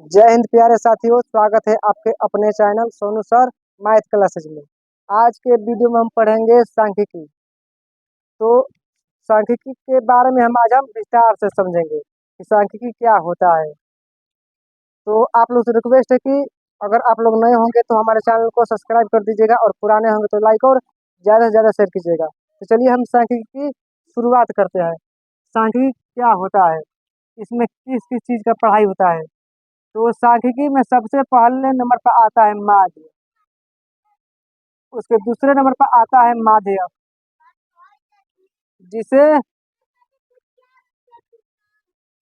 जय हिंद प्यारे साथियों, स्वागत है आपके अपने channel Sonu sir math classes में। आज के वीडियो में हम पढ़ेंगे सांख्यिकी। तो सांख्यिकी के बारे में हम विस्तार से समझेंगे कि सांख्यिकी क्या होता है। तो आप लोग से रिक्वेस्ट है कि अगर आप लोग नए होंगे तो हमारे चैनल को सब्सक्राइब कर दीजिएगा और पुराने होंगे तो लाइक और ज़्यादा से ज़्यादा शेयर कीजिएगा। तो चलिए हम सांख्यिकी की शुरुआत करते हैं। सांख्यिकी क्या होता है, इसमें किस किस चीज़ का पढ़ाई होता है। तो सांख्यिकी में सबसे पहले नंबर पर आता है माध्य। उसके दूसरे नंबर पर आता है माध्य, जिसे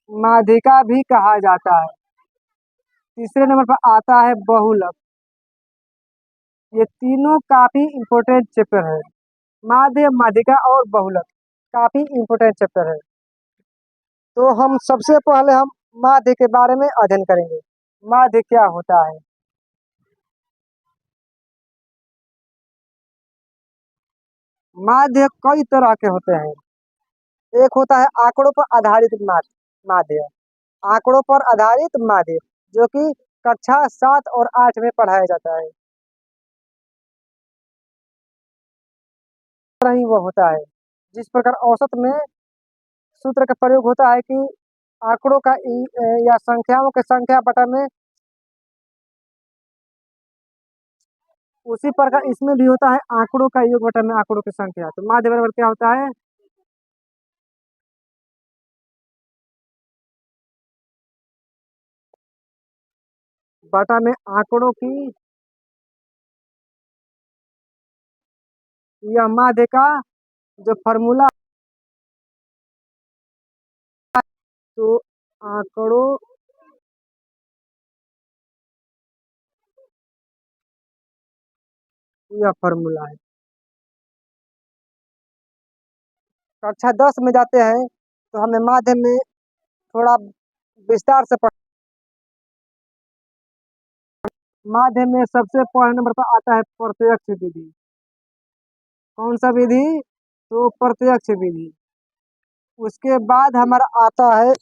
माध्यिका भी कहा जाता है। तीसरे नंबर पर आता है बहुलक। ये तीनों काफी इंपॉर्टेंट चैप्टर है। माध्य, माध्यिका और बहुलक काफी इंपॉर्टेंट चैप्टर है। तो हम सबसे पहले हम माध्य के बारे में अध्ययन करेंगे। माध्य क्या होता है। माध्य कई तरह के होते हैं। एक होता है आंकड़ों पर आधारित माध्य। आंकड़ों पर आधारित माध्य जो कि कक्षा 7 और 8 में पढ़ाया जाता है। तरह ही वो होता है। जिस प्रकार औसत में सूत्र का प्रयोग होता है कि आंकड़ों का या संख्याओं के संख्या बटा में, उसी प्रकार इसमें भी होता है आंकड़ों का योग बटा में आंकड़ों की संख्या। तो माध्य बराबर क्या होता है, बटा में आंकड़ों की, यह माध्य का जो फॉर्मूला। तो आंकड़ों, यह फॉर्मूला है। कक्षा 10 में जाते हैं तो हमें माध्य में थोड़ा विस्तार से माध्य में सबसे पहले नंबर पर आता है प्रत्यक्ष विधि। कौन सा विधि, तो प्रत्यक्ष विधि। उसके बाद हमारा आता है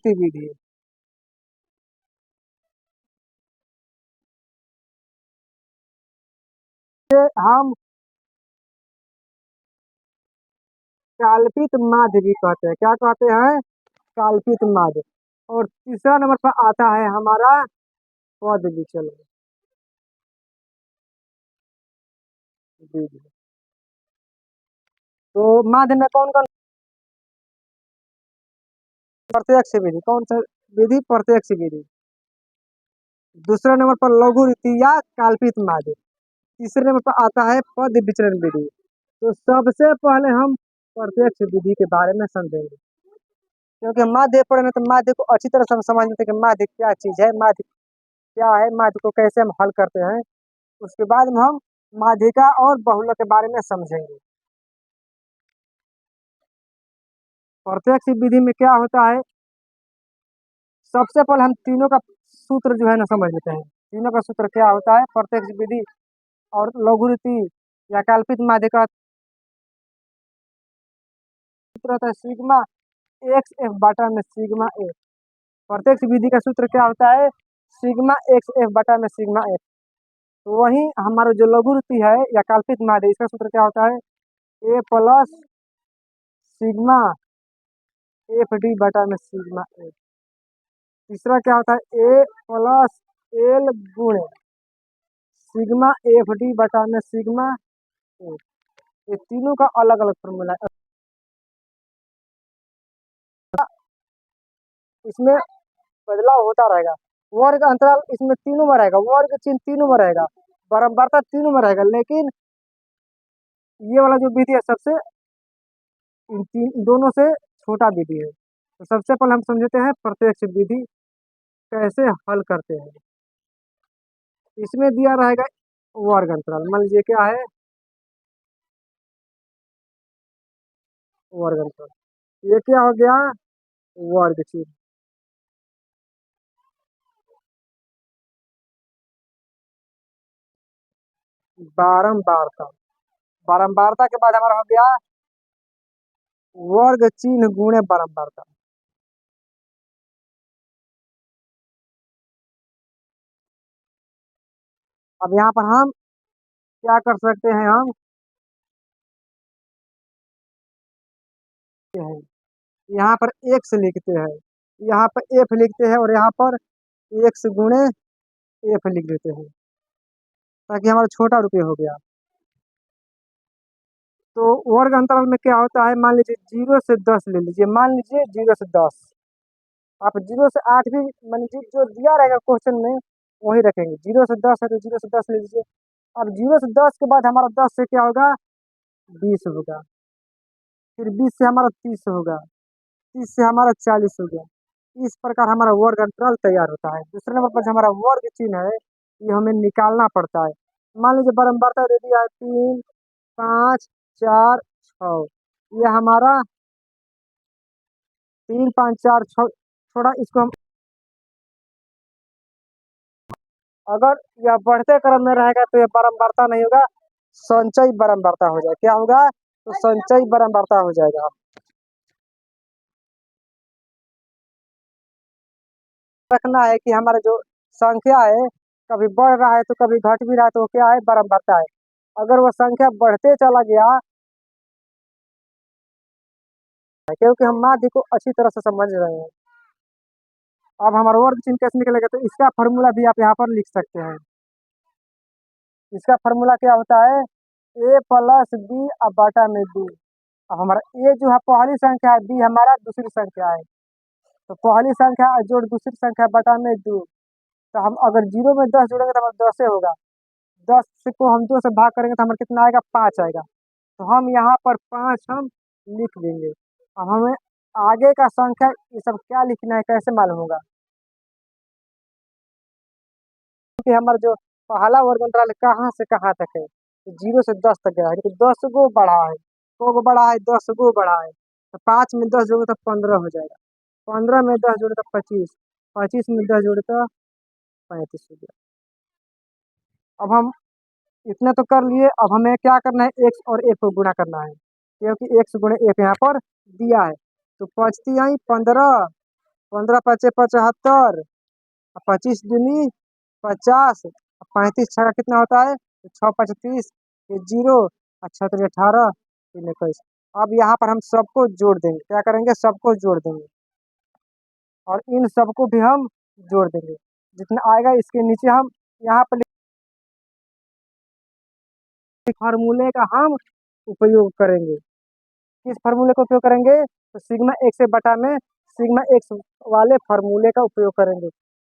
विधि। हम काल्पित माध्य भी कहते हैं। क्या कहते हैं, काल्पित माध्य। और तीसरा नंबर पर आता है हमारा पद विचलन विधि। तो माध्य में कौन कौन, प्रत्यक्ष विधि। कौन सा विधि, प्रत्यक्ष विधि। दूसरे नंबर पर लघु रीति या काल्पित माध्य। तीसरे नंबर पर आता है पद विचलन विधि। तो सबसे पहले हम प्रत्यक्ष विधि के बारे में समझेंगे, क्योंकि माध्य पढ़े में तो माध्य को अच्छी तरह से हम समझ लेते हैं कि माध्य क्या चीज है, माध्य क्या है, माध्य को कैसे हम हल करते हैं। उसके बाद में हम माध्यिका और बहुलक के बारे में समझेंगे। प्रत्यक्ष विधि में क्या होता है, सबसे पहले हम तीनों का सूत्र जो है ना समझ लेते हैं। तीनों का सूत्र क्या होता है, प्रत्यक्ष विधि और लघु रीति या कल्पित माध्य का सूत्र होता है सिग्मा एक्स एफ बटा में सिग्मा एफ। प्रत्यक्ष विधि का सूत्र क्या होता है, सिग्मा एक्स एफ बटा में सिग्मा एफ। तो वही हमारा जो लघु रीति है या कल्पित माध्य, इसका सूत्र क्या होता है, ए प्लस सिग्मा एफ डी बटा में सिग्मा एफ। तीसरा क्या होता है, ए प्लस एल गुणे सिग्मा एफ डी बटा में सिग्मा एफ। ये तीनों का अलग अलग फॉर्मूला है। इसमें बदलाव होता रहेगा। वर्ग अंतराल इसमें तीनों में रहेगा, वर्ग चिन्ह तीनों में रहेगा, बराबरता तीनों में रहेगा। लेकिन ये वाला जो विधि है सबसे इन तीन दोनों से छोटा विधि है। तो सबसे पहले हम समझते हैं प्रत्यक्ष विधि कैसे हल करते हैं। इसमें दिया रहेगा वर्ग अंतराल, मान लीजिए क्या है, वर्ग अंतराल। ये क्या हो गया, वर्ग चिन्ह। बारंबारता, बारंबारता के बाद हमारा हो गया वर्ग चिन्ह गुणे बारंबारता। अब यहाँ पर हम क्या कर सकते हैं, हम हैं यहाँ पर एक्स लिखते हैं, यहाँ पर एफ लिखते हैं और यहाँ पर एक्स गुणे एफ लिख देते हैं ताकि हमारा छोटा रुपये हो गया। तो वर्ग अंतराल में क्या होता है, मान लीजिए 0 से 10 ले लीजिए, मान लीजिए 0 से 10, आप 0 से 8 भी मान लीजिए जो दिया रहेगा क्वेश्चन में वही रखेंगे। 0 से 10 है तो 0 से 10 ले लीजिए। अब 0 से 10 के बाद हमारा 10 से क्या होगा, 20 होगा, फिर 20 से हमारा 30 होगा, 30 से हमारा 40 हो गया। इस प्रकार हमारा वर्ग अंतराल तैयार होता है। दूसरे नंबर पर जो हमारा वर्ग चिन्ह है ये हमें निकालना पड़ता है। मान लीजिए बारंबारता दे दिया है 3, 5, 4, 6, ये हमारा 3, 5, 4, 6, थोड़ा इसको हम, अगर यह बढ़ते क्रम में रहेगा तो यह बारंबारता नहीं होगा, संचयी बारंबारता हो जाएगा। क्या होगा, तो संचयी बारंबारता हो जाएगा। रखना है कि हमारा जो संख्या है कभी बढ़ रहा है तो कभी घट भी रहा है तो वो क्या है, बारंबारता है। अगर वो संख्या बढ़ते चला गया, क्योंकि हम माध्य को अच्छी तरह से समझ रहे हैं। अब हमारा वर्ग चिन्ह कैसे निकलेगा, तो इसका फॉर्मूला भी आप यहाँ पर लिख सकते हैं। इसका फॉर्मूला क्या होता है, ए प्लस बी अब बटा में बी। अब हमारा ए जो है पहली संख्या है, बी हमारा दूसरी संख्या है, तो पहली संख्या जोड़ दूसरी संख्या बटा में 2। तो हम अगर 0 में 10 जोड़ेंगे तो हमारा 10 से होगा, 10 को हम 2 से भाग करेंगे तो हमारा कितना आएगा, 5 आएगा। तो हम यहाँ पर 5 हम लिख देंगे। अब हमें आगे का संख्या ये सब क्या लिखना है, कैसे मालूम होगा कि हमारा जो पहला वर्ग अंतराल कहाँ से कहाँ तक है, तो 0 से 10 तक गया है, तो 10 गो बढ़ा है, 100 गो बढ़ा है, 10 गो बढ़ा है, तो 5 में 10 जोड़े तो 15 हो जाएगा, 15 में 10 जोड़े तो 25, 25 में 10 जोड़े तो 35 हो गया। अब हम इतना तो कर लिए, अब हमें क्या करना है, एक्स और एक को गुणा करना है, क्योंकि एक्स गुणे एक यहाँ पर दिया है। तो पचती आई 15, 15 × 5 = 75, 25 दूनी 50, 35 छका कितना होता है, तो 6 × 5 = 30, ये 0, अच्छा तो 18, 3 × 21। अब यहाँ पर हम सबको जोड़ देंगे, क्या करेंगे, सबको जोड़ देंगे और इन सबको भी हम जोड़ देंगे। जितना आएगा इसके नीचे हम यहाँ पर फार्मूले का हम उपयोग करेंगे। किस फार्मूले का उपयोग करेंगे, तो सिग्मा एक्स से बटा में सिग्मा एक्स वाले फार्मूले का उपयोग करेंगे।